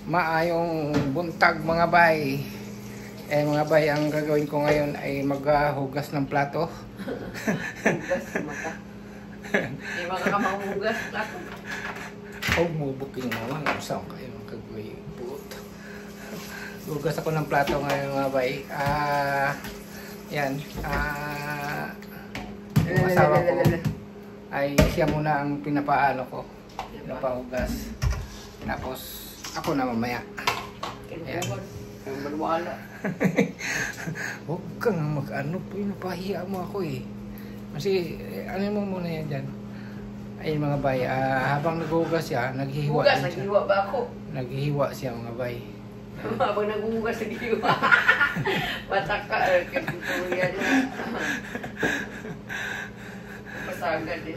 Maayong buntag mga bay. Mga bay, ang gagawin ko ngayon ay maghugas ng plato. Hugas mata. Hindi makakamahugas plato. Mubuking naman. Saan kayo magagawin? Hugas ako ng plato ngayon mga bay. Yan. Yung asawa ko ay siya muna ang pinapaano ko. Pinapahugas. Tapos ako na mamaya. Ayan. Ang malwala. Huwag kang mag-ano po, napahiya mo ako eh. Kasi ano mo muna yan dyan. Ayun mga bay, habang naghuhugas siya, naghihiwa Hugas, din siya. naghiwa ba ako? Naghihiwa siya mga bay. Habang naghuhugas, naghiwa. Batak ka, kitutuloyan na. Pasagad eh.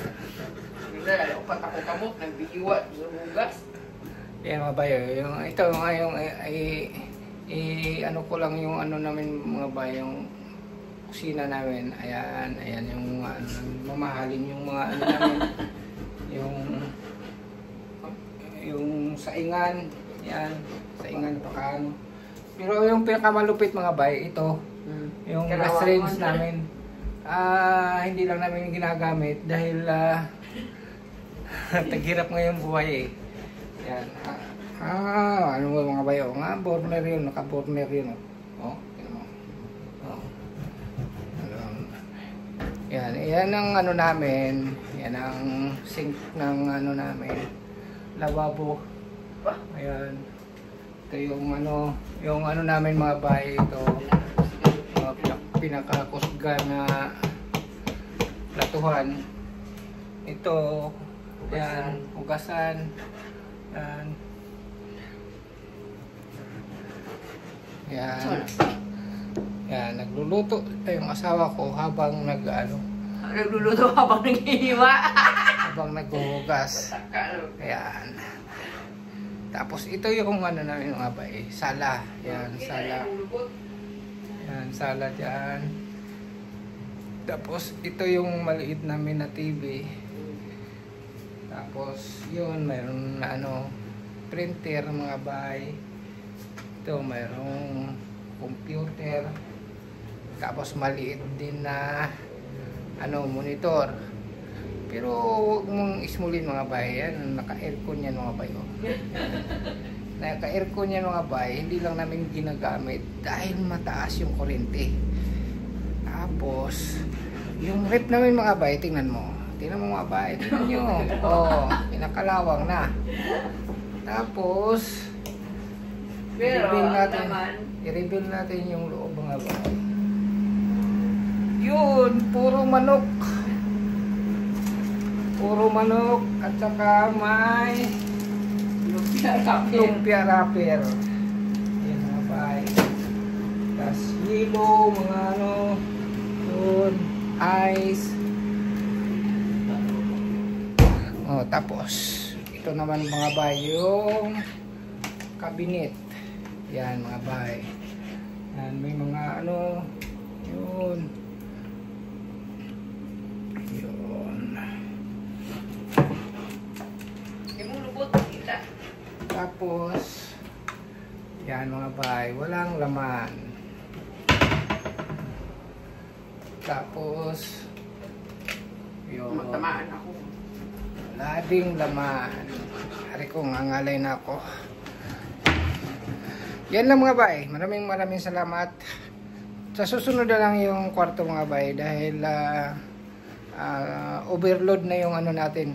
Upat ako kamot, naghiwa sa hugas. Yan mga bay, ito ngayong ano ko lang yung ano namin mga bay, yung kusina namin. Ayan yung mga ano, mamahalin yung mga ano namin. yung saingan, yan, saingan pakaan. Pero yung pinakamalupit mga bay, ito, yung gas range namin. Hindi lang namin ginagamit dahil taghirap ngayong buhay eh. Yan. Ano ba mga bayo? Nga, burner yun. Naka-burner yun. Oh, yan mo. Oh. Yan ang ano namin. Yan ang sink ng ano namin. Lavabo. Ayan. Ito yung ano namin mga bahay. Ito. Pinakakusga na platuhan. Ito. Yan. Hugasan. Yan, nagluluto yung asawa ko habang Nagluluto habang naghihiwa. habang naghuhugas. Ayan. Tapos ito yung ano namin mga bay, sala. Yan, sala. Yan, sala dyan. Tapos ito yung maliit namin na TV. Tapos yun, mayroon na printer mga bay. Ito mayroong computer. Tapos maliit din na monitor. Pero huwag mong ismulin mga bay. Yan, naka-aircon yan mga bay. Naka-aircon yan mga bay. Hindi lang namin ginagamit dahil mataas yung kuryente. Tapos yung rep namin mga bay, tingnan mo. Tingnan mo mga bay, tingnan nyo. Pinakalawang na. Tapos i-reveal natin yung loob mga bay. Yun, puro manok. Puro manok at saka may lumpia wrapper. Yan mga bay. Tapos hilo, mga yun, ice. Tapos ito naman mga bay, yung cabinet. Yan mga bay. Yan, may mga yun. Tapos yan mga bay, walang laman. Tapos yun, matamaan ako. wala ding laman. Hari ko, ngangalay na ako. Yan lang mga bay, maraming salamat. Sa susunod na lang yung kwarto mga bay dahil overload na yung natin.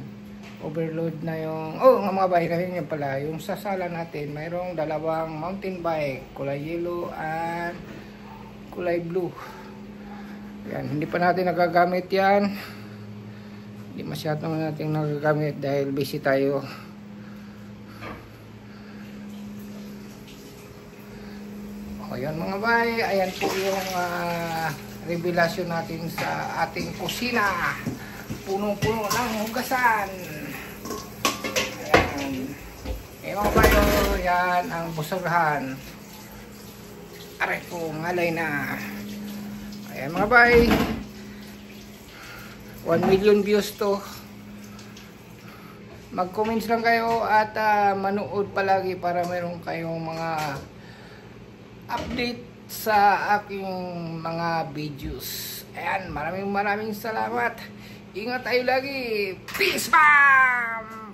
Overload na yung mga bay, kasi yun pala yung sa sala natin mayroong dalawang mountain bike, kulay yellow at kulay blue. Yan, hindi pa natin nagagamit yan. Hindi masyadong natin nagagamit dahil busy tayo. Yan mga bay, ayan po yung revelasyon natin sa ating kusina. Punong-puno ng hugasan. Ayan mga bay, yan ang busurahan. Aray ko, ngalay na. Ayan mga bay, 1 million views to. Mag-comments lang kayo at manood palagi para meron kayong mga update sa aking mga videos. Ayan, maraming salamat. Ingat tayo lagi. Peace, bam!